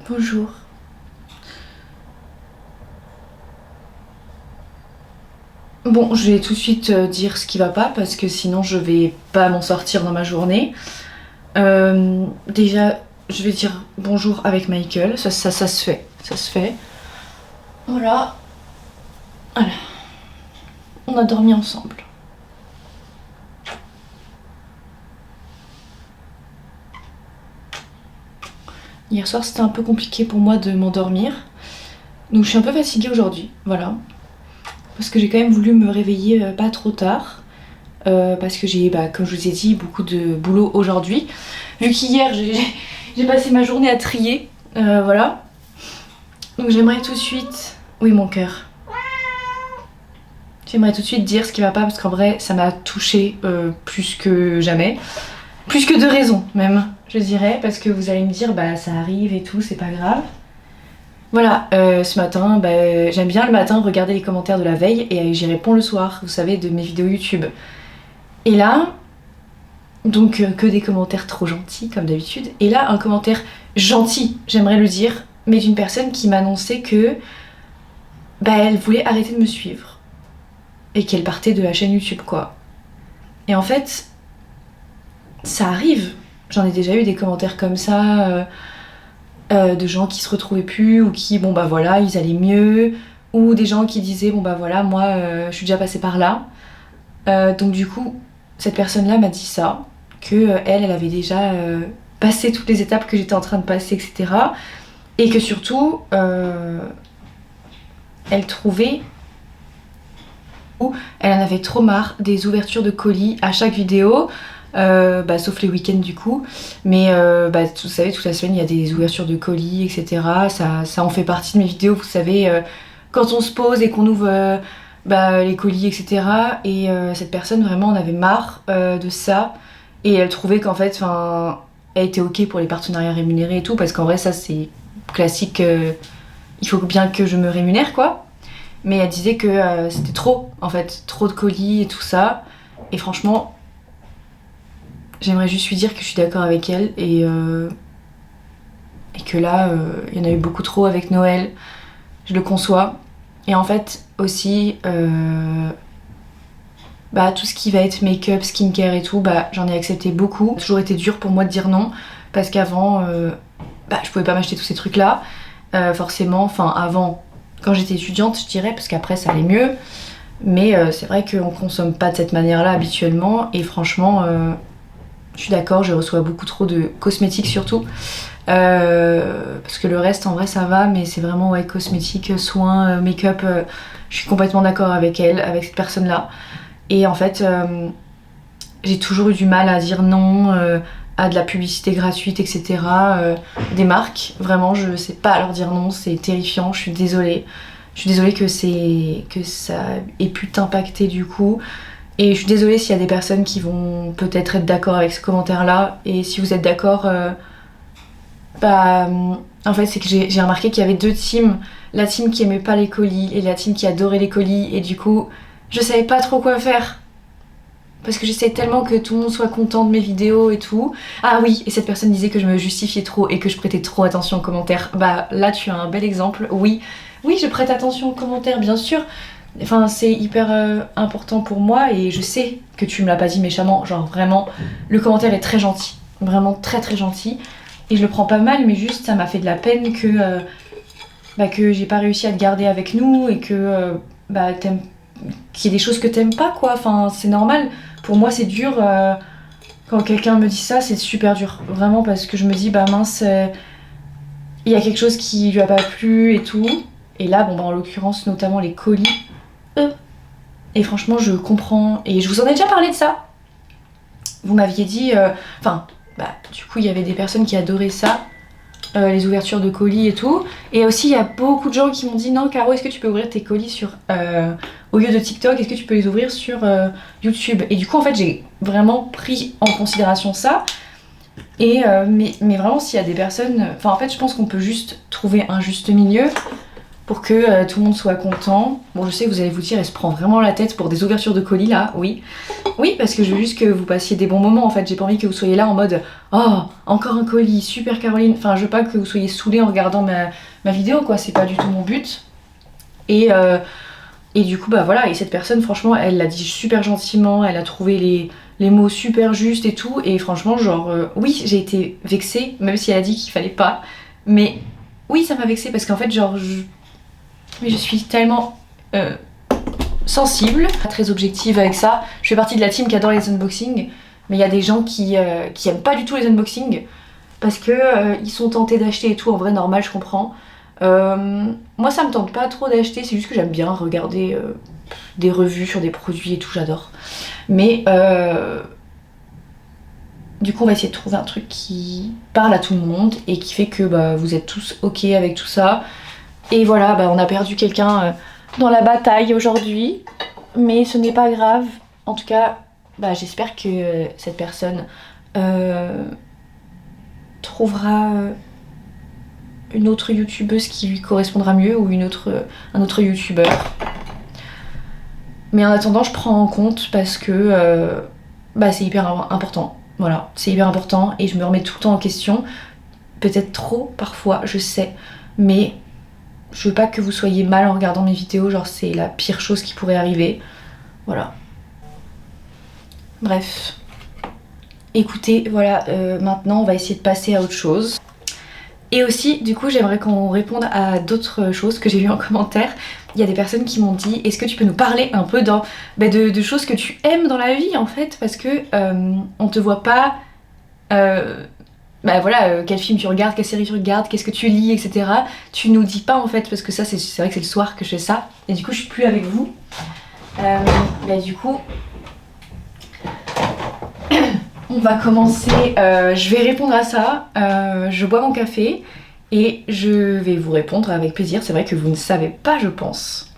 Bonjour. Bon, je vais tout de suite dire ce qui va pas parce que sinon je vais pas m'en sortir dans ma journée. Déjà, je vais dire bonjour avec Michael, ça se fait, ça se fait. Voilà. Voilà. On a dormi ensemble. Hier soir c'était un peu compliqué pour moi de m'endormir. Donc je suis un peu fatiguée aujourd'hui, voilà. Parce que j'ai quand même voulu me réveiller pas trop tard. Parce que j'ai, comme je vous ai dit, beaucoup de boulot aujourd'hui. Vu qu'hier j'ai passé ma journée à trier, voilà. Donc j'aimerais tout de suite... Oui, mon cœur. J'aimerais tout de suite dire ce qui va pas parce qu'en vrai ça m'a touchée plus que jamais. Plus que de raison même, je dirais. Parce que vous allez me dire, bah ça arrive et tout, c'est pas grave. Voilà, ce matin, j'aime bien le matin regarder les commentaires de la veille et j'y réponds le soir, vous savez, de mes vidéos YouTube. Et là, donc que des commentaires trop gentils comme d'habitude. Et là, un commentaire gentil, j'aimerais le dire, mais d'une personne qui m'annonçait que elle voulait arrêter de me suivre. Et qu'elle partait de la chaîne YouTube, quoi. Et en fait, ça arrive. J'en ai déjà eu des commentaires comme ça, de gens qui se retrouvaient plus, ou qui, voilà, ils allaient mieux. Ou des gens qui disaient, voilà, moi, je suis déjà passée par là. Donc du coup, cette personne-là m'a dit ça, que elle avait déjà passé toutes les étapes que j'étais en train de passer, etc. Et que surtout, elle trouvait, elle en avait trop marre des ouvertures de colis à chaque vidéo, sauf les week-ends du coup. Mais vous savez, toute la semaine il y a des ouvertures de colis, etc. Ça en fait partie de mes vidéos, vous savez, quand on se pose et qu'on ouvre les colis, etc. Et cette personne vraiment en avait marre de ça. Et elle trouvait qu'en fait, elle était ok pour les partenariats rémunérés et tout, parce qu'en vrai ça c'est classique, il faut bien que je me rémunère, quoi. Mais elle disait que c'était trop, en fait, trop de colis et tout ça. Et franchement, j'aimerais juste lui dire que je suis d'accord avec elle et que là, il y en a eu beaucoup trop avec Noël. Je le conçois. Et en fait, aussi, tout ce qui va être make-up, skincare et tout, j'en ai accepté beaucoup. Ça a toujours été dur pour moi de dire non, parce qu'avant, je pouvais pas m'acheter tous ces trucs-là. Forcément, avant, quand j'étais étudiante, je dirais, parce qu'après ça allait mieux. Mais c'est vrai qu'on consomme pas de cette manière-là habituellement. Et franchement, je suis d'accord, je reçois beaucoup trop de cosmétiques surtout. Parce que le reste, en vrai, ça va. Mais c'est vraiment, ouais, cosmétiques, soins, make-up. Je suis complètement d'accord avec elle, avec cette personne-là. Et en fait, j'ai toujours eu du mal à dire non à de la publicité gratuite, etc. Des marques, vraiment, je sais pas leur dire non, c'est terrifiant, je suis désolée. Je suis désolée que ça ait pu t'impacter du coup. Et je suis désolée s'il y a des personnes qui vont peut-être être d'accord avec ce commentaire-là. Et si vous êtes d'accord, en fait, c'est que j'ai remarqué qu'il y avait deux teams. La team qui aimait pas les colis et la team qui adorait les colis. Et du coup, je savais pas trop quoi faire. Parce que j'essaie tellement que tout le monde soit content de mes vidéos et tout. Ah oui, et cette personne disait que je me justifiais trop et que je prêtais trop attention aux commentaires. Là tu as un bel exemple. Oui, je prête attention aux commentaires, bien sûr. C'est hyper important pour moi et je sais que tu me l'as pas dit méchamment. Genre vraiment, le commentaire est très gentil. Vraiment très très gentil. Et je le prends pas mal, mais juste ça m'a fait de la peine que j'ai pas réussi à te garder avec nous et que qu'il y ait des choses que t'aimes pas, quoi. C'est normal. Pour moi, c'est dur. Quand quelqu'un me dit ça, c'est super dur. Vraiment, parce que je me dis, mince, il y a quelque chose qui lui a pas plu et tout. Et là, en l'occurrence, notamment les colis. Et franchement, je comprends. Et je vous en ai déjà parlé de ça. Vous m'aviez dit... du coup, il y avait des personnes qui adoraient ça. Les ouvertures de colis et tout. Et aussi, il y a beaucoup de gens qui m'ont dit, non, Caro, est-ce que tu peux ouvrir tes colis au lieu de TikTok, est-ce que tu peux les ouvrir sur YouTube? Et du coup, en fait, j'ai vraiment pris en considération ça. Mais vraiment, s'il y a des personnes... en fait, je pense qu'on peut juste trouver un juste milieu. pour que tout le monde soit content. Bon, je sais que vous allez vous dire, elle se prend vraiment la tête pour des ouvertures de colis là, oui. Oui, parce que je veux juste que vous passiez des bons moments en fait. J'ai pas envie que vous soyez là en mode oh, encore un colis, super Caroline. Enfin, je veux pas que vous soyez saoulés en regardant ma vidéo quoi, c'est pas du tout mon but. Et du coup, bah voilà, et cette personne, franchement, elle l'a dit super gentiment, elle a trouvé les mots super justes et tout, et franchement, genre, oui, j'ai été vexée, même si elle a dit qu'il fallait pas, mais oui, ça m'a vexée parce qu'en fait, genre, mais je suis tellement sensible, pas très objective avec ça. Je fais partie de la team qui adore les unboxings, mais il y a des gens qui aiment pas du tout les unboxings parce que ils sont tentés d'acheter et tout, en vrai, normal, je comprends. Moi ça me tente pas trop d'acheter, c'est juste que j'aime bien regarder des revues sur des produits et tout, j'adore. Mais du coup on va essayer de trouver un truc qui parle à tout le monde et qui fait que bah, vous êtes tous ok avec tout ça. Et voilà, bah, on a perdu quelqu'un dans la bataille aujourd'hui, mais ce n'est pas grave. En tout cas, bah, j'espère que cette personne trouvera une autre youtubeuse qui lui correspondra mieux ou un autre youtubeur. Mais en attendant, je prends en compte parce que bah, c'est hyper important. Voilà, c'est hyper important et je me remets tout le temps en question. Peut-être trop parfois, je sais, mais je veux pas que vous soyez mal en regardant mes vidéos, genre c'est la pire chose qui pourrait arriver. Voilà. Bref. Écoutez, voilà, maintenant on va essayer de passer à autre chose. Et aussi, du coup, j'aimerais qu'on réponde à d'autres choses que j'ai vues en commentaire. Il y a des personnes qui m'ont dit, est-ce que tu peux nous parler un peu de choses que tu aimes dans la vie, en fait, parce que on te voit pas, bah voilà, quel film tu regardes, quelle série tu regardes, qu'est-ce que tu lis, etc. Tu nous dis pas, en fait, parce que ça, c'est vrai que c'est le soir que je fais ça, et du coup, je suis plus avec vous. Bah du coup... On va commencer, je vais répondre à ça, je bois mon café et je vais vous répondre avec plaisir. C'est vrai que vous ne savez pas, je pense.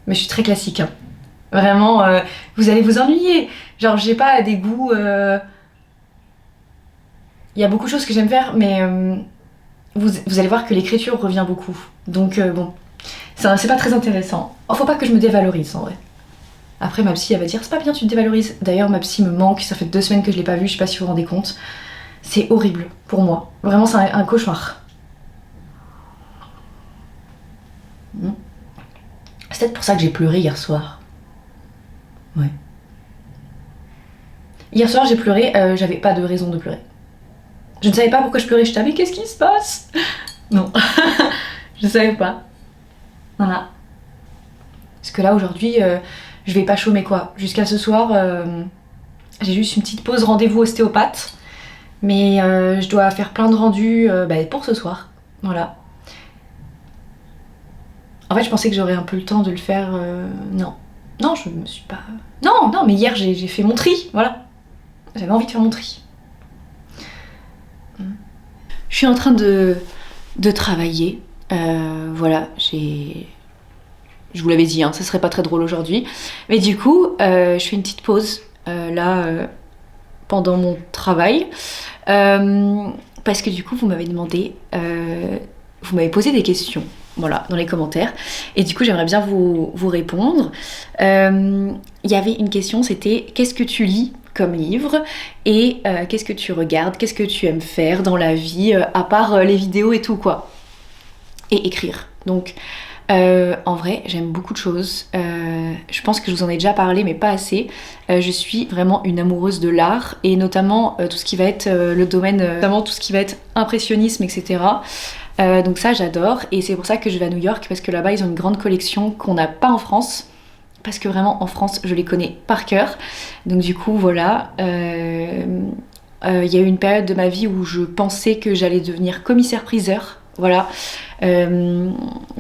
Mais je suis très classique, hein. Vraiment, vous allez vous ennuyer. Genre, j'ai pas des goûts... Il y a beaucoup de choses que j'aime faire, mais vous allez voir que l'écriture revient beaucoup. Donc bon, c'est pas très intéressant. Oh, faut pas que je me dévalorise en vrai. Après ma psy elle va dire c'est pas bien tu te dévalorises. D'ailleurs ma psy me manque, ça fait 2 semaines que je l'ai pas vue, je sais pas si vous vous rendez compte. C'est horrible pour moi. Vraiment c'est un cauchemar. C'est peut-être pour ça que j'ai pleuré hier soir. Ouais. Hier soir j'ai pleuré, j'avais pas de raison de pleurer. Je ne savais pas pourquoi je pleurais, je disais mais qu'est-ce qui se passe? Non. Je savais pas. Voilà. Parce que là aujourd'hui... je vais pas chômer quoi. Jusqu'à ce soir, j'ai juste une petite pause rendez-vous ostéopathe. Mais je dois faire plein de rendus pour ce soir. Voilà. En fait, je pensais que j'aurais un peu le temps de le faire. Non. Non, je me suis pas... Non, mais hier, j'ai fait mon tri. Voilà. J'avais envie de faire mon tri. Je suis en train de travailler. Voilà, je vous l'avais dit, hein, ça serait pas très drôle aujourd'hui. Mais du coup, je fais une petite pause pendant mon travail. Parce que du coup, vous m'avez demandé, vous m'avez posé des questions, voilà, dans les commentaires. Et du coup, j'aimerais bien vous répondre. Il y avait une question, c'était qu'est-ce que tu lis comme livre et qu'est-ce que tu regardes, qu'est-ce que tu aimes faire dans la vie, à part les vidéos et tout, quoi. Et écrire. Donc... en vrai, j'aime beaucoup de choses. Je pense que je vous en ai déjà parlé, mais pas assez. Je suis vraiment une amoureuse de l'art et notamment tout ce qui va être le domaine, notamment tout ce qui va être impressionnisme, etc. Donc ça, j'adore et c'est pour ça que je vais à New York parce que là-bas, ils ont une grande collection qu'on n'a pas en France. Parce que vraiment, en France, je les connais par cœur. Donc du coup, voilà. Il y a eu une période de ma vie où je pensais que j'allais devenir commissaire-priseur. Voilà,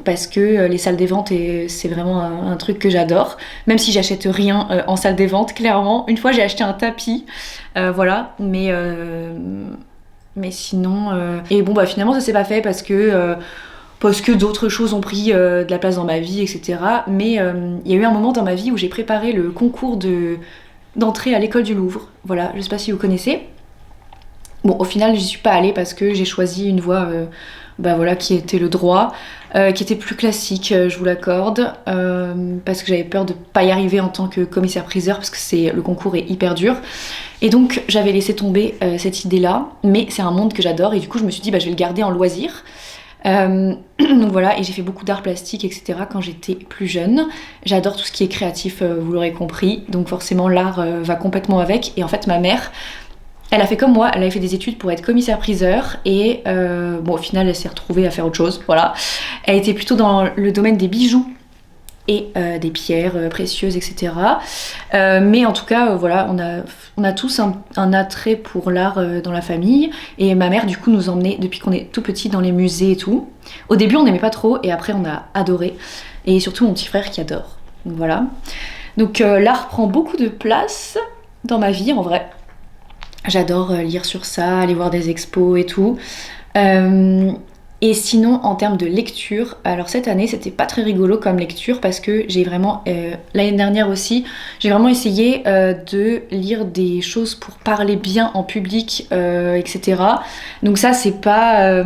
parce que les salles des ventes, c'est vraiment un truc que j'adore. Même si j'achète rien en salle des ventes, clairement. Une fois, j'ai acheté un tapis, voilà, mais sinon... Et bon, bah finalement, ça s'est pas fait parce que d'autres choses ont pris de la place dans ma vie, etc. Mais il y a eu un moment dans ma vie où j'ai préparé le concours d'entrée à l'école du Louvre. Voilà, je sais pas si vous connaissez. Bon, au final, j'y suis pas allée parce que j'ai choisi une voie bah voilà, qui était le droit, qui était plus classique, je vous l'accorde, parce que j'avais peur de pas y arriver en tant que commissaire-priseur, parce que le concours est hyper dur. Et donc j'avais laissé tomber cette idée-là, mais c'est un monde que j'adore, et du coup je me suis dit, bah, je vais le garder en loisir. Donc voilà, et j'ai fait beaucoup d'art plastique, etc. quand j'étais plus jeune. J'adore tout ce qui est créatif, vous l'aurez compris, donc forcément l'art va complètement avec. Et en fait, ma mère, elle a fait comme moi, elle avait fait des études pour être commissaire-priseur et bon, au final, elle s'est retrouvée à faire autre chose, voilà. Elle était plutôt dans le domaine des bijoux et des pierres précieuses, etc. Mais en tout cas, voilà, on a tous un attrait pour l'art dans la famille. Et ma mère, du coup, nous emmenait depuis qu'on est tout petit dans les musées et tout. Au début, on n'aimait pas trop et après, on a adoré. Et surtout, mon petit frère qui adore. Donc voilà. Donc l'art prend beaucoup de place dans ma vie, en vrai. J'adore lire sur ça, aller voir des expos et tout. Et sinon, en termes de lecture, alors cette année, c'était pas très rigolo comme lecture parce que j'ai vraiment, l'année dernière aussi, j'ai vraiment essayé de lire des choses pour parler bien en public, etc. Donc ça, c'est pas,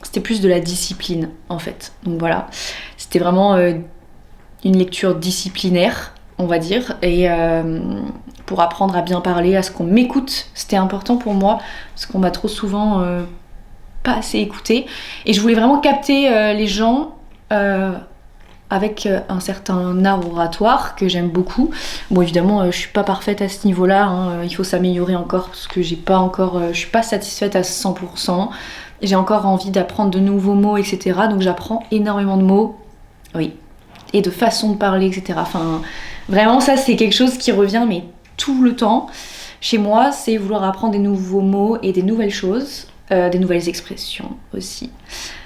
c'était plus de la discipline en fait. Donc voilà, c'était vraiment une lecture disciplinaire, on va dire, et pour apprendre à bien parler, à ce qu'on m'écoute, c'était important pour moi parce qu'on m'a trop souvent pas assez écouté, et je voulais vraiment capter les gens avec un certain art oratoire que j'aime beaucoup. Bon, évidemment, je suis pas parfaite à ce niveau-là, hein, il faut s'améliorer encore parce que j'ai pas encore, je suis pas satisfaite à 100%. J'ai encore envie d'apprendre de nouveaux mots, etc. Donc j'apprends énormément de mots, oui, et de façons de parler, etc. Enfin, vraiment, ça c'est quelque chose qui revient mais tout le temps. Chez moi, c'est vouloir apprendre des nouveaux mots et des nouvelles choses. Des nouvelles expressions aussi.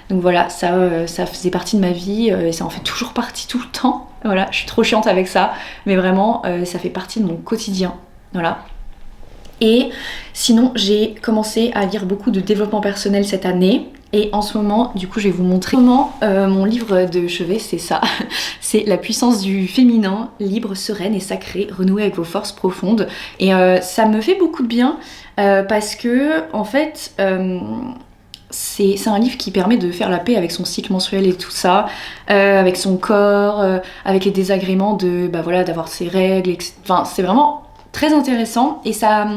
Donc voilà, ça faisait partie de ma vie et ça en fait toujours partie tout le temps. Voilà, je suis trop chiante avec ça, mais vraiment, ça fait partie de mon quotidien. Voilà. Et sinon, j'ai commencé à lire beaucoup de développement personnel cette année. Et en ce moment, du coup, je vais vous montrer comment mon livre de chevet, c'est ça. C'est La puissance du féminin, libre, sereine et sacrée, renouer avec vos forces profondes. Et ça me fait beaucoup de bien parce que, en fait, c'est un livre qui permet de faire la paix avec son cycle menstruel et tout ça, avec son corps, avec les désagréments de, bah voilà, d'avoir ses règles, etc. Enfin, c'est vraiment très intéressant et ça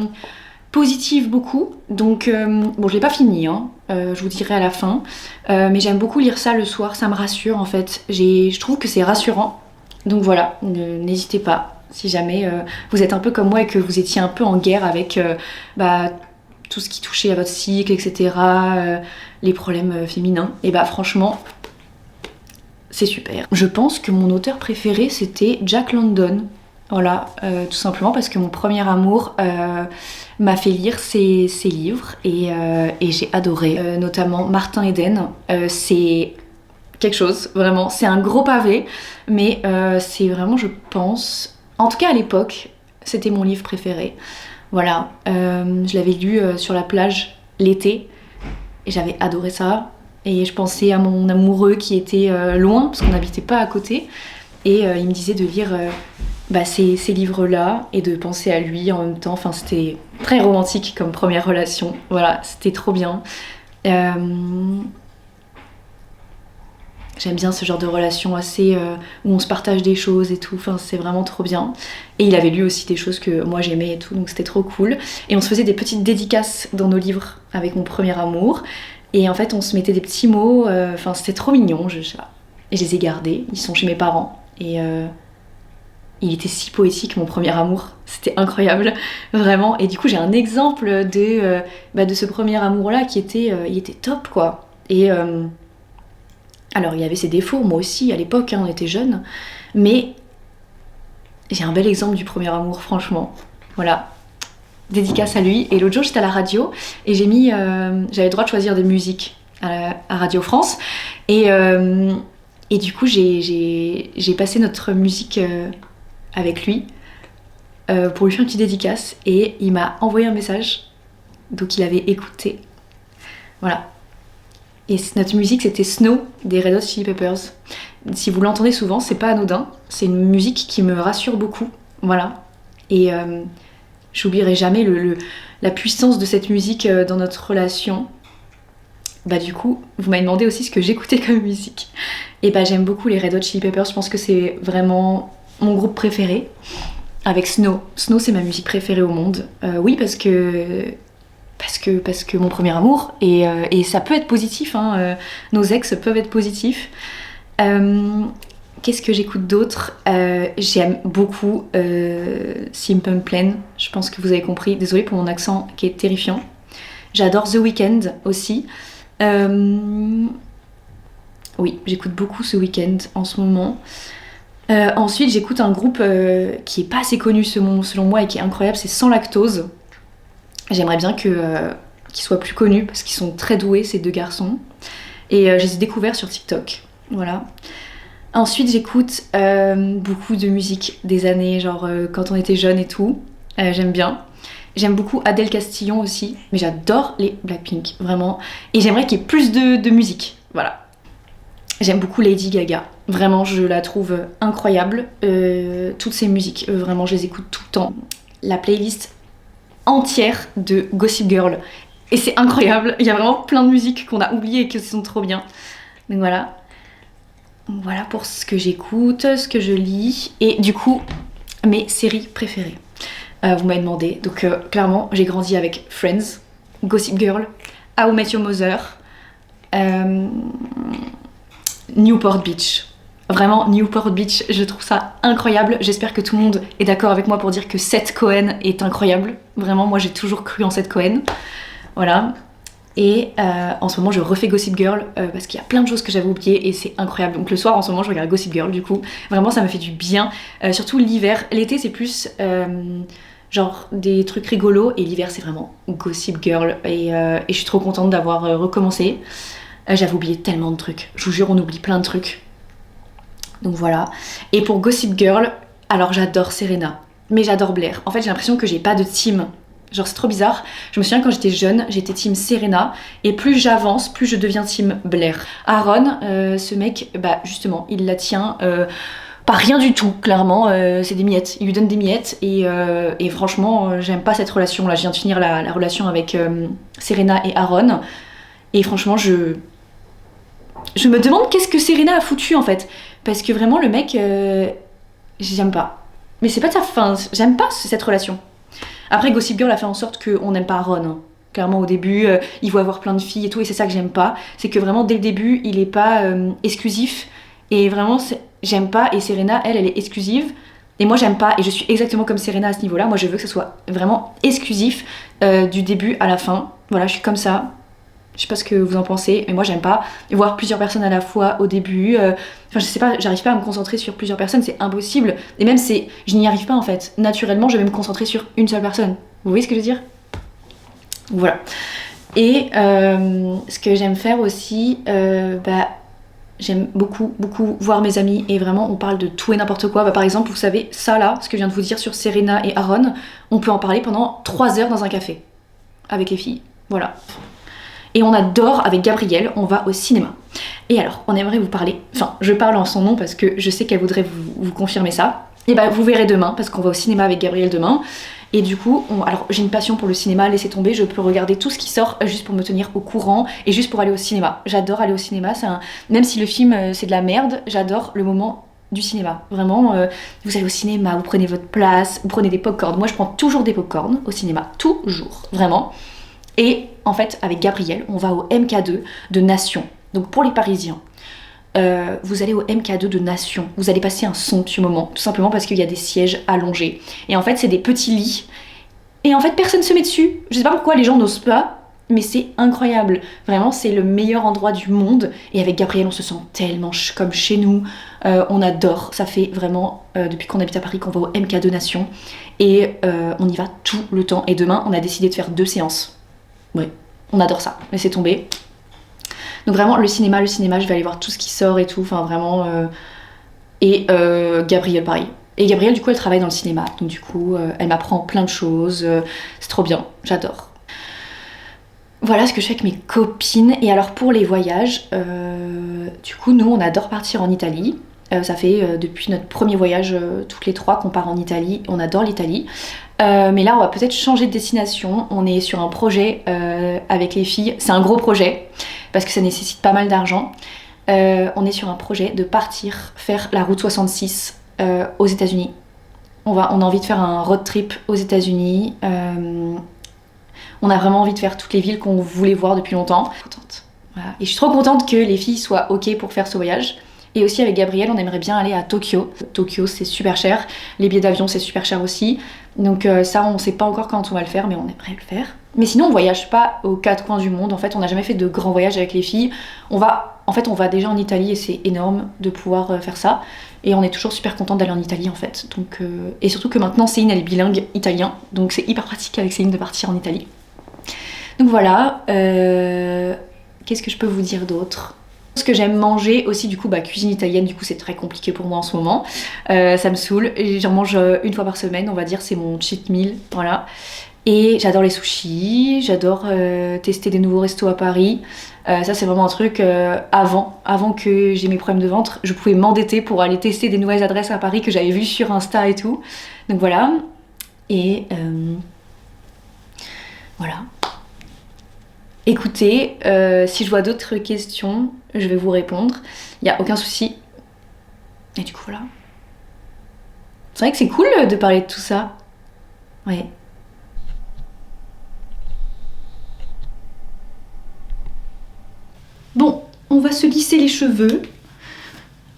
positive beaucoup. Donc, bon, je l'ai pas fini, hein. Je vous dirai à la fin. Mais j'aime beaucoup lire ça le soir, ça me rassure en fait. Je trouve que c'est rassurant. Donc voilà, n'hésitez pas. Si jamais vous êtes un peu comme moi et que vous étiez un peu en guerre avec bah, tout ce qui touchait à votre cycle, etc., les problèmes féminins, et bah franchement, c'est super. Je pense que mon auteur préféré, c'était Jack London. Voilà, tout simplement parce que mon premier amour m'a fait lire ses livres et j'ai adoré, notamment Martin Eden. C'est quelque chose, vraiment, c'est un gros pavé, mais c'est vraiment, je pense, en tout cas à l'époque, c'était mon livre préféré. Voilà, je l'avais lu sur la plage l'été et j'avais adoré ça. Et je pensais à mon amoureux qui était loin, parce qu'on n'habitait pas à côté, et il me disait de lire bah, ces livres-là et de penser à lui en même temps. Enfin, c'était très romantique comme première relation. Voilà, c'était trop bien. J'aime bien ce genre de relation assez où on se partage des choses et tout. Enfin, c'est vraiment trop bien. Et il avait lu aussi des choses que moi j'aimais et tout, donc c'était trop cool. Et on se faisait des petites dédicaces dans nos livres avec mon premier amour. Et en fait, on se mettait des petits mots. Enfin, c'était trop mignon. Je sais pas. Et je les ai gardés. Ils sont chez mes parents. Et il était si poétique, mon premier amour. C'était incroyable, vraiment. Et du coup, j'ai un exemple de ce premier amour-là qui était, il était top, quoi. Et alors, il y avait ses défauts, moi aussi, à l'époque, hein, on était jeunes. Mais j'ai un bel exemple du premier amour, franchement. Voilà. Dédicace à lui. Et l'autre jour, j'étais à la radio et j'ai mis... j'avais le droit de choisir des musiques à Radio France. Et du coup, j'ai passé notre musique avec lui pour lui faire une petite dédicace. Et il m'a envoyé un message. Donc, il avait écouté. Voilà. Et notre musique, c'était Snow des Red Hot Chili Peppers. Si vous l'entendez souvent, c'est pas anodin. C'est une musique qui me rassure beaucoup. Voilà. Et j'oublierai jamais la puissance de cette musique dans notre relation. bah du coup, vous m'avez demandé aussi ce que j'écoutais comme musique. Et bah j'aime beaucoup les Red Hot Chili Peppers, je pense que c'est vraiment mon groupe préféré. Avec Snow. Snow, c'est ma musique préférée au monde. Oui, parce que mon premier amour, et ça peut être positif, hein, nos ex peuvent être positifs. Qu'est-ce que j'écoute d'autre? J'aime beaucoup Simple Plan, je pense que vous avez compris, désolée pour mon accent qui est terrifiant. J'adore The Weeknd aussi. Oui, j'écoute beaucoup The Weeknd en ce moment. Ensuite, j'écoute un groupe qui est pas assez connu selon moi et qui est incroyable, c'est Sans Lactose. J'aimerais bien qu'ils soient plus connus parce qu'ils sont très doués, ces deux garçons. Et je les ai découverts sur TikTok. Voilà. Ensuite, j'écoute beaucoup de musique des années, genre quand on était jeune et tout. J'aime bien. J'aime beaucoup Adèle Castillon aussi, mais j'adore les Blackpink, vraiment. Et j'aimerais qu'il y ait plus de musique, voilà. J'aime beaucoup Lady Gaga, vraiment je la trouve incroyable. Toutes ses musiques, vraiment je les écoute tout le temps. La playlist entière de Gossip Girl, et c'est incroyable, il y a vraiment plein de musiques qu'on a oubliées et qui sont trop bien. Donc voilà. Voilà pour ce que j'écoute, ce que je lis, et du coup, mes séries préférées. Vous m'avez demandé, donc clairement j'ai grandi avec Friends, Gossip Girl, How I Met Your Mother, Newport Beach. Vraiment, Newport Beach, je trouve ça incroyable. J'espère que tout le monde est d'accord avec moi pour dire que Seth Cohen est incroyable. Vraiment, moi j'ai toujours cru en Seth Cohen. Voilà. Et en ce moment, je refais Gossip Girl parce qu'il y a plein de choses que j'avais oubliées et c'est incroyable. Donc le soir, en ce moment, je regarde Gossip Girl du coup. Vraiment, ça me fait du bien. Surtout l'hiver. L'été, c'est plus genre des trucs rigolos et l'hiver, c'est vraiment Gossip Girl. Et je suis trop contente d'avoir recommencé. J'avais oublié tellement de trucs. Je vous jure, on oublie plein de trucs. Donc voilà. Et pour Gossip Girl, alors j'adore Serena. Mais j'adore Blair. En fait, j'ai l'impression que j'ai pas de team. Genre c'est trop bizarre. Je me souviens quand j'étais jeune, j'étais team Serena. Et plus j'avance, plus je deviens team Blair. Aaron, ce mec, bah justement, il la tient... pas rien du tout, clairement, c'est des miettes. Il lui donne des miettes et franchement, j'aime pas cette relation là. Je viens de finir la relation avec Serena et Aaron. Et franchement, je me demande qu'est-ce que Serena a foutu en fait. Parce que vraiment, le mec, j'aime pas. Mais c'est pas de sa fin, j'aime pas cette relation. Après, Gossip Girl a fait en sorte qu'on n'aime pas Aaron. Hein. Clairement, au début, il veut avoir plein de filles et tout, et c'est ça que j'aime pas. C'est que vraiment, dès le début, il est pas exclusif. Et vraiment, j'aime pas. Et Serena, elle est exclusive. Et moi, j'aime pas. Et je suis exactement comme Serena à ce niveau-là. Moi, je veux que ce soit vraiment exclusif du début à la fin. Voilà, je suis comme ça. Je sais pas ce que vous en pensez, mais moi j'aime pas voir plusieurs personnes à la fois au début. Enfin, je sais pas, j'arrive pas à me concentrer sur plusieurs personnes, c'est impossible. Et même je n'y arrive pas en fait. Naturellement, je vais me concentrer sur une seule personne. Vous voyez ce que je veux dire? Voilà. Et ce que j'aime faire aussi, j'aime beaucoup voir mes amis et vraiment on parle de tout et n'importe quoi. Bah, par exemple, vous savez, ça là, ce que je viens de vous dire sur Serena et Aaron, on peut en parler pendant 3 heures dans un café avec les filles. Voilà. Et on adore, avec Gabrielle, on va au cinéma. Et alors, on aimerait vous parler, enfin, je parle en son nom parce que je sais qu'elle voudrait vous confirmer ça. Et bah, vous verrez demain, parce qu'on va au cinéma avec Gabrielle demain. Et du coup, alors j'ai une passion pour le cinéma, laissez tomber, je peux regarder tout ce qui sort juste pour me tenir au courant et juste pour aller au cinéma. J'adore aller au cinéma, même si le film c'est de la merde, j'adore le moment du cinéma. Vraiment, vous allez au cinéma, vous prenez votre place, vous prenez des pop-corns. Moi, je prends toujours des pop-corns au cinéma, toujours, vraiment. Et en fait, avec Gabrielle, on va au MK2 de Nation. Donc pour les Parisiens, vous allez au MK2 de Nation. Vous allez passer un somptueux moment, tout simplement parce qu'il y a des sièges allongés. Et en fait, c'est des petits lits. Et en fait, personne se met dessus. Je sais pas pourquoi les gens n'osent pas, mais c'est incroyable. Vraiment, c'est le meilleur endroit du monde. Et avec Gabrielle, on se sent tellement comme chez nous. On adore. Ça fait vraiment, depuis qu'on habite à Paris, qu'on va au MK2 Nation. Et on y va tout le temps. Et demain, on a décidé de faire 2 séances. Ouais, on adore ça, laissez tomber. Donc vraiment, le cinéma, je vais aller voir tout ce qui sort et tout, enfin vraiment... Et Gabrielle, pareil. Et Gabrielle, du coup, elle travaille dans le cinéma, donc du coup, elle m'apprend plein de choses, c'est trop bien, j'adore. Voilà ce que je fais avec mes copines. Et alors pour les voyages, du coup, nous, on adore partir en Italie. Ça fait depuis notre premier voyage, toutes les 3, qu'on part en Italie. On adore l'Italie. Mais là, on va peut-être changer de destination. On est sur un projet avec les filles. C'est un gros projet. parce que ça nécessite pas mal d'argent. On est sur un projet de partir faire la route 66 aux États-Unis. On a envie de faire un road trip aux États-Unis. On a vraiment envie de faire toutes les villes qu'on voulait voir depuis longtemps. Contente. Voilà. Et je suis trop contente que les filles soient ok pour faire ce voyage. Et aussi avec Gabriel, on aimerait bien aller à Tokyo. Tokyo, c'est super cher. Les billets d'avion, c'est super cher aussi. Donc ça, on sait pas encore quand on va le faire, mais on aimerait le faire. Mais sinon, on voyage pas aux quatre coins du monde. En fait, on n'a jamais fait de grands voyages avec les filles. On va déjà en Italie et c'est énorme de pouvoir faire ça. Et on est toujours super contente d'aller en Italie en fait. Donc, et surtout que maintenant, Céline, elle est bilingue italien. Donc c'est hyper pratique avec Céline de partir en Italie. Donc voilà. Qu'est-ce que je peux vous dire d'autre ? Ce que j'aime manger aussi, du coup, cuisine italienne, du coup c'est très compliqué pour moi en ce moment. Ça me saoule, j'en mange une fois par semaine, on va dire, c'est mon cheat meal, voilà. Et j'adore les sushis, j'adore tester des nouveaux restos à Paris. Ça c'est vraiment un truc, avant que j'ai mes problèmes de ventre, je pouvais m'endetter pour aller tester des nouvelles adresses à Paris que j'avais vues sur Insta et tout. Donc voilà. Et voilà. Écoutez, si je vois d'autres questions, je vais vous répondre. Il n'y a aucun souci. Et du coup, voilà. C'est vrai que c'est cool de parler de tout ça. Ouais. Bon, on va se lisser les cheveux.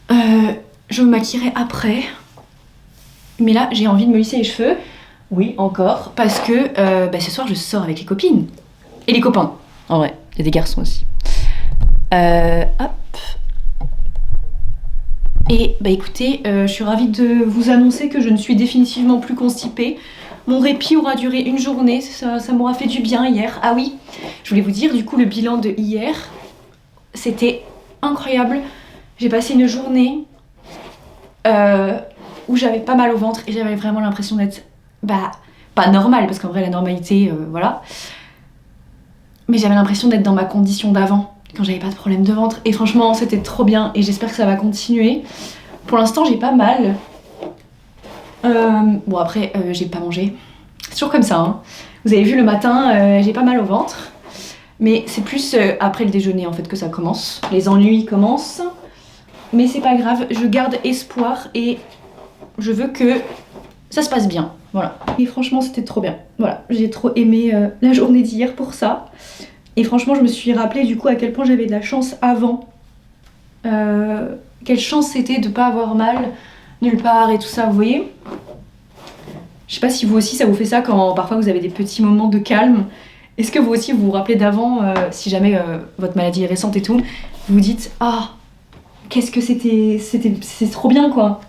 Je me maquillerai après. Mais là, j'ai envie de me lisser les cheveux. Oui, encore. Parce que ce soir, je sors avec les copines. Et les copains. En vrai, il y a des garçons aussi. Hop. Et écoutez, je suis ravie de vous annoncer que je ne suis définitivement plus constipée. Mon répit aura duré une journée, ça m'aura fait du bien hier. Ah oui, je voulais vous dire, du coup, le bilan de hier, c'était incroyable. J'ai passé une journée où j'avais pas mal au ventre et j'avais vraiment l'impression d'être, pas normale, parce qu'en vrai, la normalité, voilà. Mais j'avais l'impression d'être dans ma condition d'avant, quand j'avais pas de problème de ventre. Et franchement, c'était trop bien et j'espère que ça va continuer. Pour l'instant, j'ai pas mal. Bon, après, j'ai pas mangé. C'est toujours comme ça, hein. Vous avez vu le matin, j'ai pas mal au ventre. Mais c'est plus après le déjeuner, en fait, que ça commence. Les ennuis commencent. Mais c'est pas grave, je garde espoir et je veux que ça se passe bien. Voilà. Et franchement, c'était trop bien. Voilà, j'ai trop aimé la journée d'hier pour ça. Et franchement, je me suis rappelé du coup à quel point j'avais de la chance avant. Quelle chance c'était de pas avoir mal nulle part et tout ça, vous voyez. Je sais pas si vous aussi ça vous fait ça quand parfois vous avez des petits moments de calme. Est-ce que vous aussi vous vous rappelez d'avant, si jamais votre maladie est récente et tout, vous vous dites ah, qu'est-ce que c'est trop bien quoi.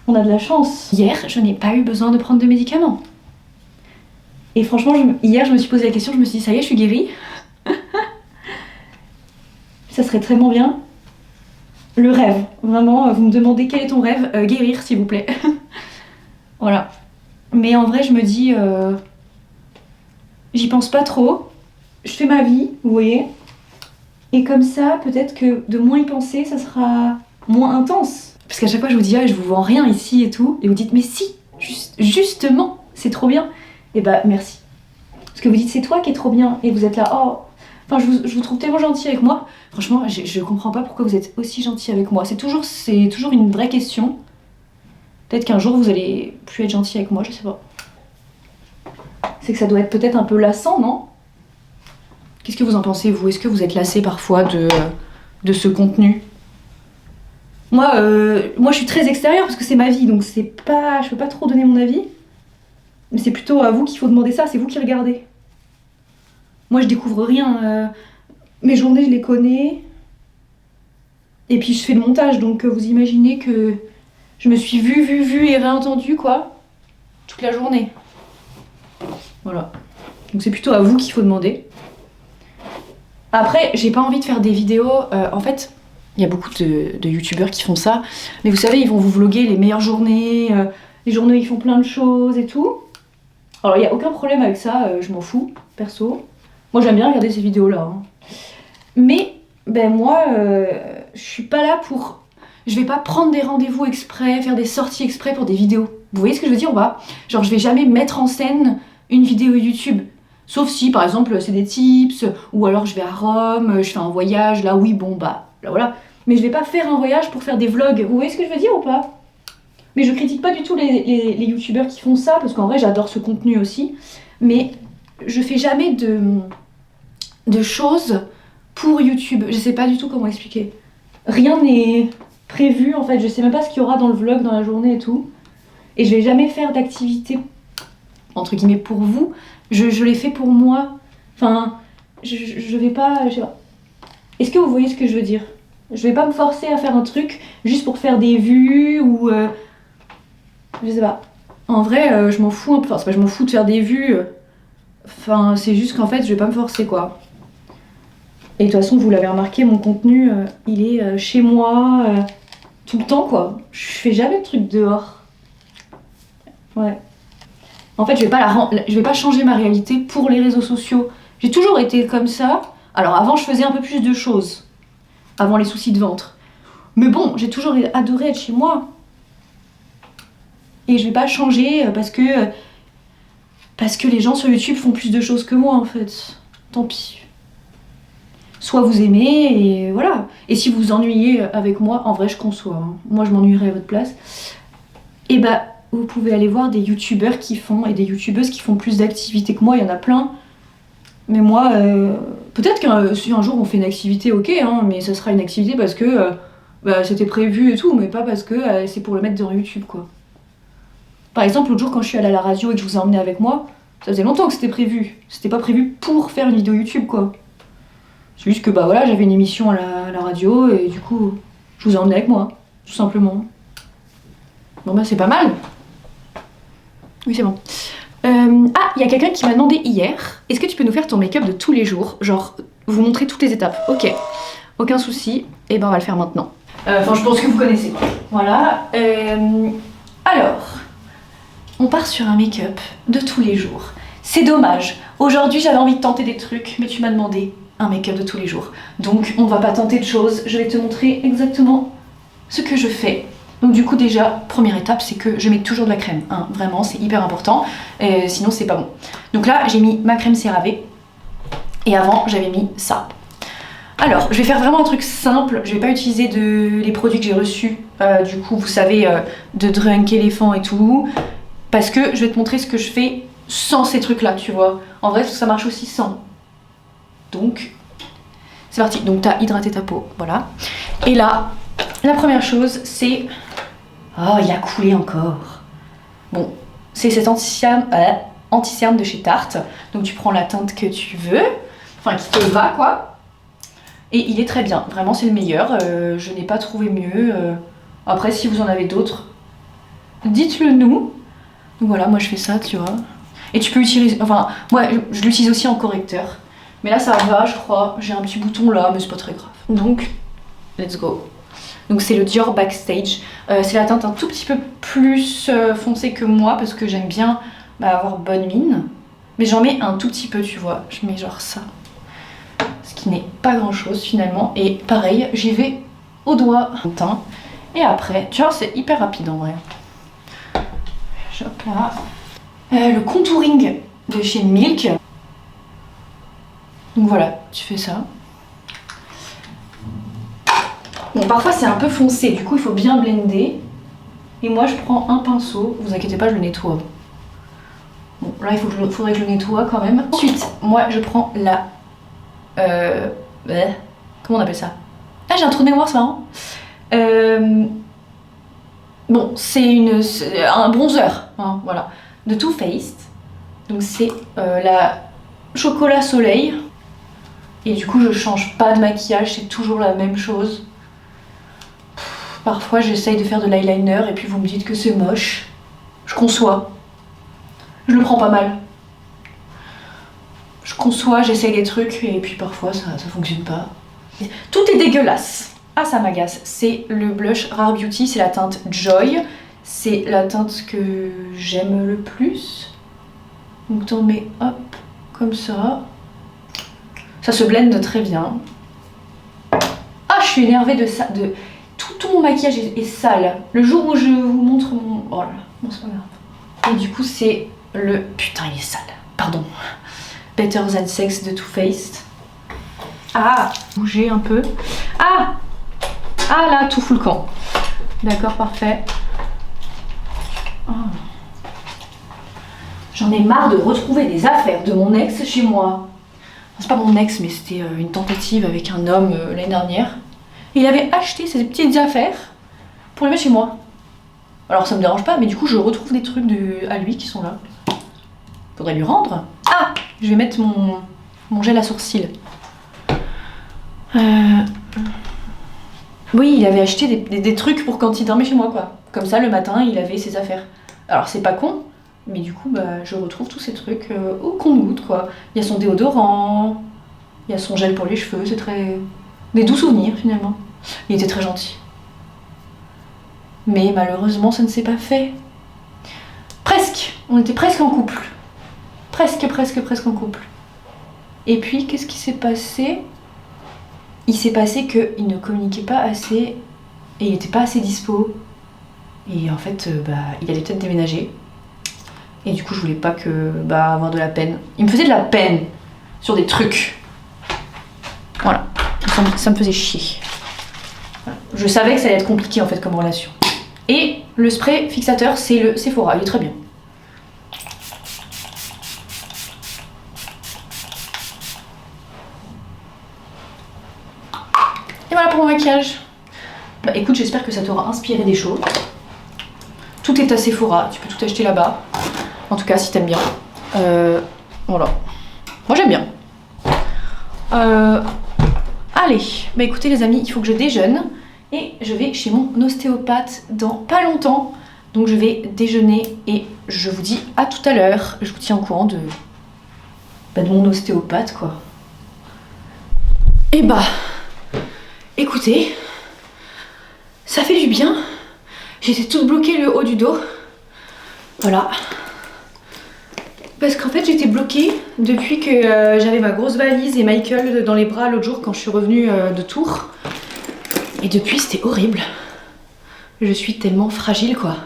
On a de la chance. Hier, je n'ai pas eu besoin de prendre de médicaments. Et franchement, hier, je me suis posé la question, je me suis dit, ça y est, je suis guérie. Ça serait tellement bien. Le rêve, vraiment, vous me demandez quel est ton rêve, guérir, s'il vous plaît. Voilà. Mais en vrai, je me dis, j'y pense pas trop. Je fais ma vie, vous voyez. Et comme ça, peut-être que de moins y penser, ça sera moins intense. Parce qu'à chaque fois je vous dis je vous vends rien ici et tout, et vous dites mais si, justement, c'est trop bien. Et merci. Parce que vous dites c'est toi qui es trop bien, et vous êtes là, oh, enfin je vous trouve tellement gentil avec moi. Franchement, je comprends pas pourquoi vous êtes aussi gentil avec moi. C'est toujours une vraie question. Peut-être qu'un jour vous allez plus être gentil avec moi, je sais pas. C'est que ça doit être peut-être un peu lassant, non? Qu'est-ce que vous en pensez, vous? Est-ce que vous êtes lassé parfois de ce contenu? Moi, je suis très extérieure parce que c'est ma vie, donc je peux pas trop donner mon avis. Mais c'est plutôt à vous qu'il faut demander ça, c'est vous qui regardez. Moi, je découvre rien. Mes journées, je les connais. Et puis, je fais le montage, donc vous imaginez que je me suis vue et réentendue, quoi, toute la journée. Voilà. Donc c'est plutôt à vous qu'il faut demander. Après, j'ai pas envie de faire des vidéos, en fait... Il y a beaucoup de youtubeurs qui font ça. Mais vous savez, ils vont vous vloguer les meilleures journées, les journées où ils font plein de choses et tout. Alors, il n'y a aucun problème avec ça, je m'en fous, perso. Moi, j'aime bien regarder ces vidéos-là. Hein. Mais, moi, je suis pas là pour... Je vais pas prendre des rendez-vous exprès, faire des sorties exprès pour des vidéos. Vous voyez ce que je veux dire ou pas? Genre, je vais jamais mettre en scène une vidéo YouTube. Sauf si par exemple c'est des tips, ou alors je vais à Rome, je fais un voyage, là oui bon bah là voilà. Mais je vais pas faire un voyage pour faire des vlogs, vous voyez ce que je veux dire ou pas? Mais je critique pas du tout les youtubeurs qui font ça, parce qu'en vrai j'adore ce contenu aussi. Mais je fais jamais de choses pour YouTube. Je sais pas du tout comment expliquer. Rien n'est prévu en fait, je sais même pas ce qu'il y aura dans le vlog, dans la journée et tout. Et je vais jamais faire d'activité entre guillemets pour vous. Je l'ai fait pour moi. Enfin, je vais pas. Est-ce que vous voyez ce que je veux dire? Je vais pas me forcer à faire un truc juste pour faire des vues ou. Je sais pas. En vrai, je m'en fous un peu. Enfin, c'est pas je m'en fous de faire des vues. Enfin, c'est juste qu'en fait, je vais pas me forcer quoi. Et de toute façon, vous l'avez remarqué, mon contenu, il est chez moi tout le temps quoi. Je fais jamais de trucs dehors. Ouais. En fait, je vais pas changer ma réalité pour les réseaux sociaux. J'ai toujours été comme ça. Alors avant, je faisais un peu plus de choses. Avant les soucis de ventre. Mais bon, j'ai toujours adoré être chez moi. Et je vais pas changer parce que les gens sur YouTube font plus de choses que moi en fait. Tant pis. Soit vous aimez et voilà. Et si vous vous ennuyez avec moi, en vrai je conçois. Hein. Moi je m'ennuierais à votre place. Et bah vous pouvez aller voir des youtubeurs qui font et des youtubeuses qui font plus d'activités que moi, il y en a plein. Mais moi, peut-être si un jour on fait une activité, ok, hein, mais ça sera une activité parce que c'était prévu et tout, mais pas parce que c'est pour le mettre dans YouTube quoi. Par exemple, l'autre jour quand je suis allée à la radio et que je vous ai emmené avec moi, ça faisait longtemps que c'était prévu. C'était pas prévu pour faire une vidéo YouTube quoi. C'est juste que bah voilà, j'avais une émission à la radio et du coup, je vous ai emmené avec moi, tout simplement. Bon bah c'est pas mal. Oui, c'est bon. Ah, il y a quelqu'un qui m'a demandé hier, est-ce que tu peux nous faire ton make-up de tous les jours? Genre, vous montrer toutes les étapes. Ok, aucun souci. Et ben on va le faire maintenant. Enfin, je pense que vous connaissez. Voilà. Alors, on part sur un make-up de tous les jours. C'est dommage. Aujourd'hui, j'avais envie de tenter des trucs, mais tu m'as demandé un make-up de tous les jours. Donc, on va pas tenter de choses. Je vais te montrer exactement ce que je fais. Donc du coup déjà, première étape, c'est que je mets toujours de la crème, hein. Vraiment c'est hyper important, sinon c'est pas bon. Donc là j'ai mis ma crème CeraVe, et avant j'avais mis ça. Alors je vais faire vraiment un truc simple, je vais pas utiliser les produits que j'ai reçus, du coup vous savez, de Drunk Elephant et tout, parce que je vais te montrer ce que je fais sans ces trucs là, tu vois. En vrai ça marche aussi sans. Donc c'est parti, donc t'as hydraté ta peau, voilà. Et là, la première chose c'est... Oh, il a coulé encore. Bon, c'est cet anti-cerne de chez Tarte. Donc tu prends la teinte que tu veux, enfin qui te va quoi. Et il est très bien, vraiment c'est le meilleur. Je n'ai pas trouvé mieux. Après si vous en avez d'autres, dites-le nous. Donc voilà, moi je fais ça, tu vois. Et tu peux utiliser, enfin moi je l'utilise aussi en correcteur. Mais là ça va, je crois. J'ai un petit bouton là, mais c'est pas très grave. Donc, let's go. Donc c'est le Dior Backstage. C'est la teinte un tout petit peu plus foncée que moi parce que j'aime bien avoir bonne mine. Mais j'en mets un tout petit peu, tu vois. Je mets genre ça. Ce qui n'est pas grand chose finalement. Et pareil, j'y vais au doigt. Et après, tu vois, c'est hyper rapide en vrai. Hop là. Le contouring de chez Milk. Donc voilà, tu fais ça. Bon, parfois c'est un peu foncé, du coup il faut bien blender. Et moi je prends un pinceau, vous inquiétez pas, je le nettoie. Bon, là il faudrait que je le nettoie quand même. Ensuite, moi je prends la... comment on appelle ça? Ah, j'ai un trou de mémoire, c'est marrant. Bon, c'est un bronzer, hein, voilà, de Too Faced. Donc c'est la chocolat soleil. Et du coup je change pas de maquillage, c'est toujours la même chose. Parfois j'essaye de faire de l'eyeliner et puis vous me dites que c'est moche. Je conçois. Je le prends pas mal. Je conçois, j'essaye des trucs et puis parfois ça fonctionne pas. Tout est dégueulasse. Ah ça m'agace. C'est le blush Rare Beauty, c'est la teinte Joy. C'est la teinte que j'aime le plus. Donc t'en mets hop, comme ça. Ça se blende très bien. Ah je suis énervée de ça. Tout mon maquillage est sale. Le jour où je vous montre mon... Oh là là, bon c'est pas grave. Et du coup c'est le... Putain il est sale, pardon. Better Than Sex de Too Faced. Ah, bouger un peu. Ah là, tout fout le camp. D'accord, parfait. Oh. J'en ai marre de retrouver des affaires de mon ex chez moi. C'est pas mon ex, mais c'était une tentative avec un homme l'année dernière. Il avait acheté ses petites affaires pour les mettre chez moi. Alors ça me dérange pas, mais du coup je retrouve des trucs à lui qui sont là. Faudrait lui rendre. Ah, je vais mettre mon gel à sourcils. Oui, il avait acheté des trucs pour quand il dormait chez moi, quoi. Comme ça, le matin, il avait ses affaires. Alors c'est pas con, mais du coup, je retrouve tous ces trucs au compte-gouttes, quoi. Il y a son déodorant, il y a son gel pour les cheveux, c'est très... des doux souvenirs, finalement. Il était très gentil. Mais malheureusement, ça ne s'est pas fait. Presque. On était presque en couple. Presque en couple. Et puis, qu'est-ce qui s'est passé ? Il s'est passé qu'il ne communiquait pas assez et il n'était pas assez dispo. Et en fait, il allait peut-être déménager. Et du coup, je voulais pas avoir de la peine. Il me faisait de la peine sur des trucs. Voilà. Ça me faisait chier. Voilà. Je savais que ça allait être compliqué en fait comme relation. Et le spray fixateur, c'est le Sephora, il est très bien. Et voilà pour mon maquillage. Écoute, j'espère que ça t'aura inspiré des choses. Tout est à Sephora, tu peux tout acheter là-bas. En tout cas, si t'aimes bien. Voilà. Moi j'aime bien. Allez, écoutez les amis, il faut que je déjeune. Et je vais chez mon ostéopathe dans pas longtemps. Donc je vais déjeuner et je vous dis à tout à l'heure. Je vous tiens au courant de mon ostéopathe, quoi. Et écoutez, ça fait du bien. J'étais toute bloquée le haut du dos. Voilà. Parce qu'en fait j'étais bloquée depuis que j'avais ma grosse valise et Michael dans les bras l'autre jour quand je suis revenue de Tours. Et depuis, c'était horrible. Je suis tellement fragile, quoi.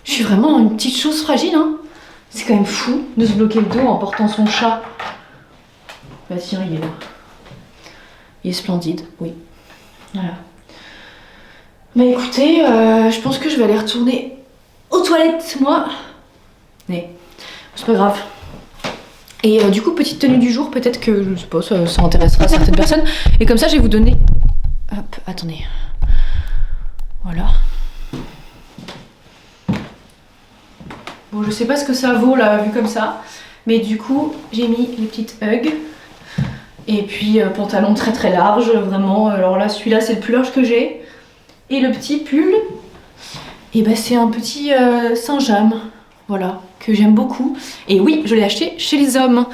Je suis vraiment une petite chose fragile, hein. C'est quand même fou de se bloquer le dos en portant son chat. Bah tiens, il est là. Il est splendide, oui. Voilà. Mais écoutez, je pense que je vais aller retourner aux toilettes, moi. Mais c'est pas grave. Et du coup, petite tenue du jour, peut-être que, je sais pas, ça intéressera certaines personnes. Et comme ça, je vais vous donner... Hop, attendez. Voilà. Bon, je sais pas ce que ça vaut là, vu comme ça. Mais du coup, j'ai mis les petites Hugs. Et puis, pantalon très très large, vraiment. Alors là, celui-là, c'est le plus large que j'ai. Et le petit pull, et c'est un petit Saint-James. Voilà, que j'aime beaucoup. Et oui, je l'ai acheté chez les hommes.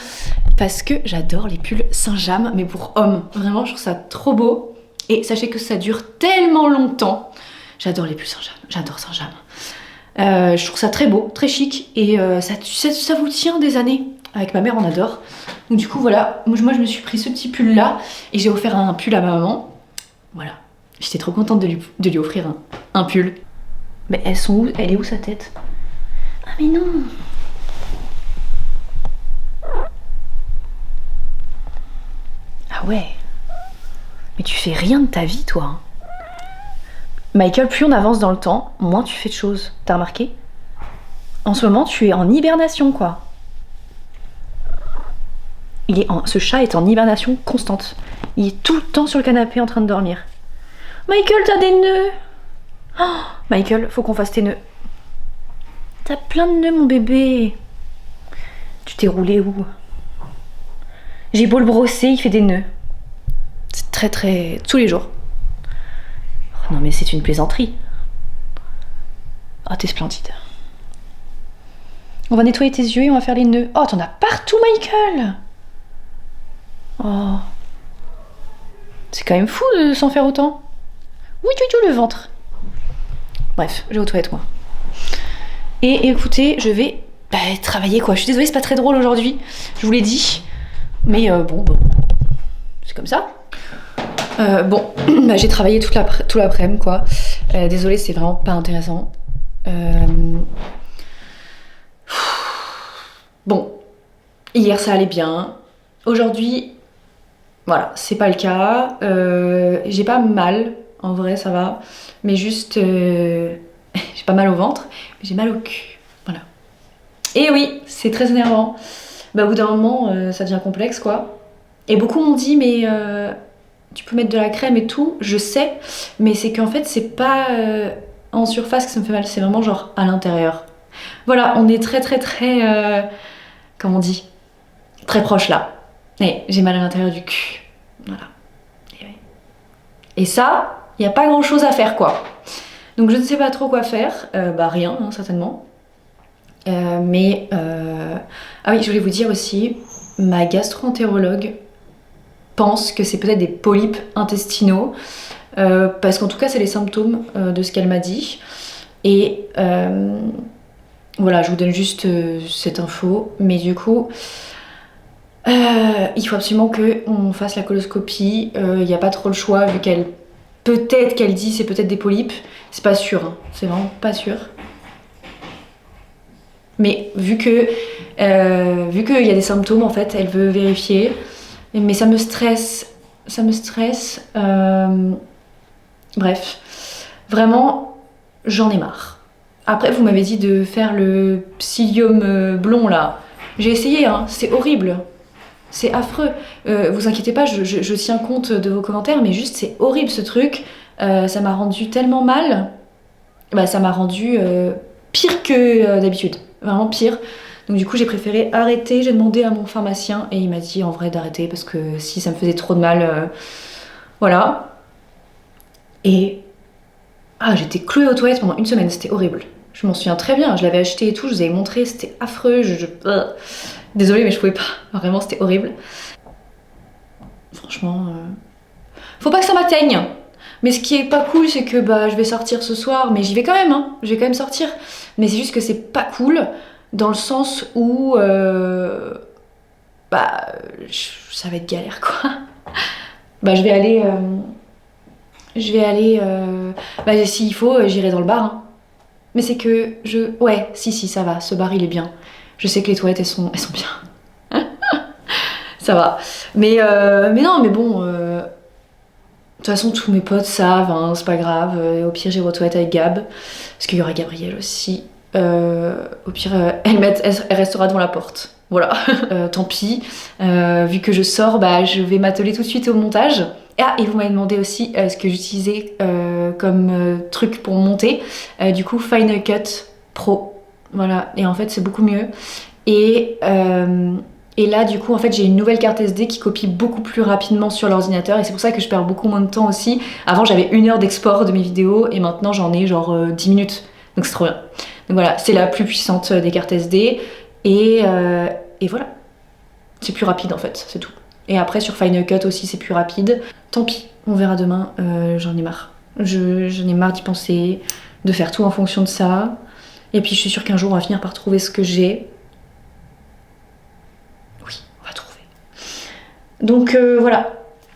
Parce que j'adore les pulls Saint-James, mais pour hommes. Vraiment, je trouve ça trop beau. Et sachez que ça dure tellement longtemps. J'adore les pulls Saint-James, j'adore Saint-James. Je trouve ça très beau, très chic. Et ça vous tient des années. Avec ma mère, on adore. Donc du coup, voilà, moi je me suis pris ce petit pull là. Et j'ai offert un pull à ma maman. Voilà, j'étais trop contente de lui offrir un pull. Mais elles sont où? Elle est où sa tête? Ah mais non! Ah ouais! Mais tu fais rien de ta vie, toi. Michael, plus on avance dans le temps, moins tu fais de choses. T'as remarqué? En ce moment, tu es en hibernation, quoi. Ce chat est en hibernation constante. Il est tout le temps sur le canapé en train de dormir. Michael, t'as des nœuds. Oh, Michael, faut qu'on fasse tes nœuds. T'as plein de nœuds, mon bébé. Tu t'es roulé où? J'ai beau le brosser, il fait des nœuds. C'est très très... tous les jours. Oh non mais c'est une plaisanterie. Oh t'es splendide. On va nettoyer tes yeux et on va faire les nœuds. Oh t'en as partout Michael. Oh. C'est quand même fou de s'en faire autant. Oui le ventre. Bref, je vais aux toilettes moi. Et écoutez, je vais travailler quoi. Je suis désolée, c'est pas très drôle aujourd'hui. Je vous l'ai dit. Mais bon, c'est comme ça. J'ai travaillé tout l'après-midi quoi. Désolée, c'est vraiment pas intéressant. Bon, Hier ça allait bien. Aujourd'hui, voilà, c'est pas le cas. J'ai pas mal, en vrai ça va. Mais juste, j'ai pas mal au ventre, mais j'ai mal au cul. Voilà. Et oui, c'est très énervant. Bah, au bout d'un moment, ça devient complexe quoi. Et beaucoup m'ont dit, mais tu peux mettre de la crème et tout, je sais, mais c'est qu'en fait, c'est pas en surface que ça me fait mal, c'est vraiment genre à l'intérieur. Voilà, on est très très très, comment on dit, très proche là. Et j'ai mal à l'intérieur du cul. Voilà. Et, oui. Et ça, il n'y a pas grand chose à faire quoi. Donc je ne sais pas trop quoi faire, bah rien hein, certainement. Ah oui, je voulais vous dire aussi, ma gastro-entérologue pense que c'est peut-être des polypes intestinaux, parce qu'en tout cas c'est les symptômes de ce qu'elle m'a dit. Et voilà, je vous donne juste cette info, mais du coup, il faut absolument qu'on fasse la coloscopie. Il n'y a pas trop le choix vu qu'elle peut-être qu'elle dit c'est peut-être des polypes, c'est pas sûr, hein. C'est vraiment pas sûr. Mais vu qu'il y a des symptômes en fait, elle veut vérifier. Mais ça me stresse, ça me stresse. Bref, vraiment, j'en ai marre. Après, vous m'avez dit de faire le psyllium blond là. J'ai essayé, hein, c'est horrible. C'est affreux. Vous inquiétez pas, je tiens compte de vos commentaires, mais juste c'est horrible ce truc. Ça m'a rendu tellement mal. Bah, ça m'a rendu pire que d'habitude. Vraiment pire. Donc du coup j'ai préféré arrêter, j'ai demandé à mon pharmacien et il m'a dit en vrai d'arrêter parce que si ça me faisait trop de mal, voilà. Et j'étais clouée aux toilettes pendant une semaine, c'était horrible. Je m'en souviens très bien, je l'avais acheté et tout, je vous avais montré, c'était affreux, désolée mais je pouvais pas, vraiment c'était horrible. Franchement, faut pas que ça m'atteigne. Mais ce qui est pas cool, c'est que bah je vais sortir ce soir, mais j'y vais quand même, hein. Je vais quand même sortir. Mais c'est juste que c'est pas cool dans le sens où ça va être galère quoi. Bah bah s'il faut, j'irai dans le bar. Hein. Mais c'est que ouais, si ça va, ce bar il est bien. Je sais que les toilettes elles sont bien. Ça va. Mais non, mais bon. De toute façon, tous mes potes savent, hein, c'est pas grave. Au pire, j'irai aux toilettes avec Gab. Parce qu'il y aura Gabrielle aussi. Au pire, elle restera devant la porte. Voilà. Tant pis. Vu que je sors, bah, je vais m'atteler tout de suite au montage. Et vous m'avez demandé aussi ce que j'utilisais comme truc pour monter. Du coup, Final Cut Pro. Voilà. Et en fait, c'est beaucoup mieux. Et là, du coup, en fait, j'ai une nouvelle carte SD qui copie beaucoup plus rapidement sur l'ordinateur et c'est pour ça que je perds beaucoup moins de temps aussi. Avant, j'avais 1 heure d'export de mes vidéos et maintenant, j'en ai genre 10 minutes. Donc, c'est trop bien. Donc voilà, c'est la plus puissante des cartes SD et voilà. C'est plus rapide en fait, c'est tout. Et après, sur Final Cut aussi, c'est plus rapide. Tant pis, on verra demain. J'en ai marre. J'en ai marre d'y penser, de faire tout en fonction de ça. Et puis, je suis sûre qu'un jour, on va finir par trouver ce que j'ai. Donc voilà,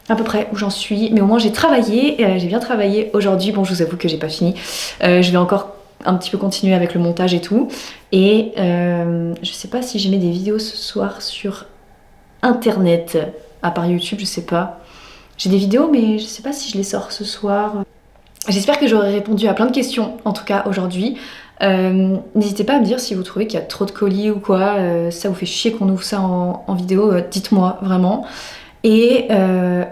à peu près où j'en suis. Mais au moins j'ai travaillé, j'ai bien travaillé aujourd'hui. Bon, je vous avoue que j'ai pas fini. Je vais encore un petit peu continuer avec le montage et tout. Et je sais pas si j'ai mis des vidéos ce soir sur internet, à part YouTube, je sais pas. J'ai des vidéos, mais je sais pas si je les sors ce soir. J'espère que j'aurai répondu à plein de questions, en tout cas aujourd'hui. N'hésitez pas à me dire si vous trouvez qu'il y a trop de colis ou quoi, ça vous fait chier qu'on ouvre ça en vidéo, dites-moi vraiment. Et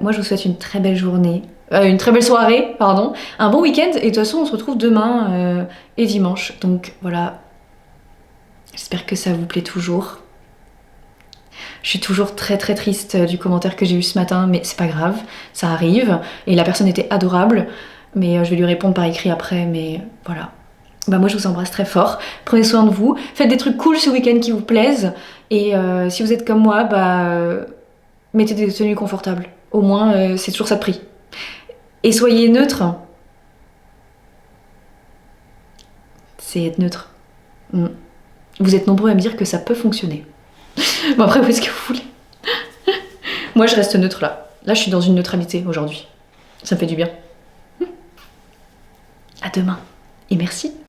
moi je vous souhaite une très belle journée, une très belle soirée, pardon, un bon week-end et de toute façon on se retrouve demain et dimanche. Donc voilà, j'espère que ça vous plaît toujours. Je suis toujours très très triste du commentaire que j'ai eu ce matin, mais c'est pas grave, ça arrive. Et la personne était adorable, mais je vais lui répondre par écrit après, mais voilà. Bah moi je vous embrasse très fort, prenez soin de vous, faites des trucs cool ce week-end qui vous plaisent et si vous êtes comme moi, mettez des tenues confortables, au moins c'est toujours ça de prix. Et soyez neutre, c'est être neutre. Vous êtes nombreux à me dire que ça peut fonctionner. Bon après, où est-ce que vous voulez? Moi je reste neutre là, je suis dans une neutralité aujourd'hui, ça me fait du bien. À demain et merci.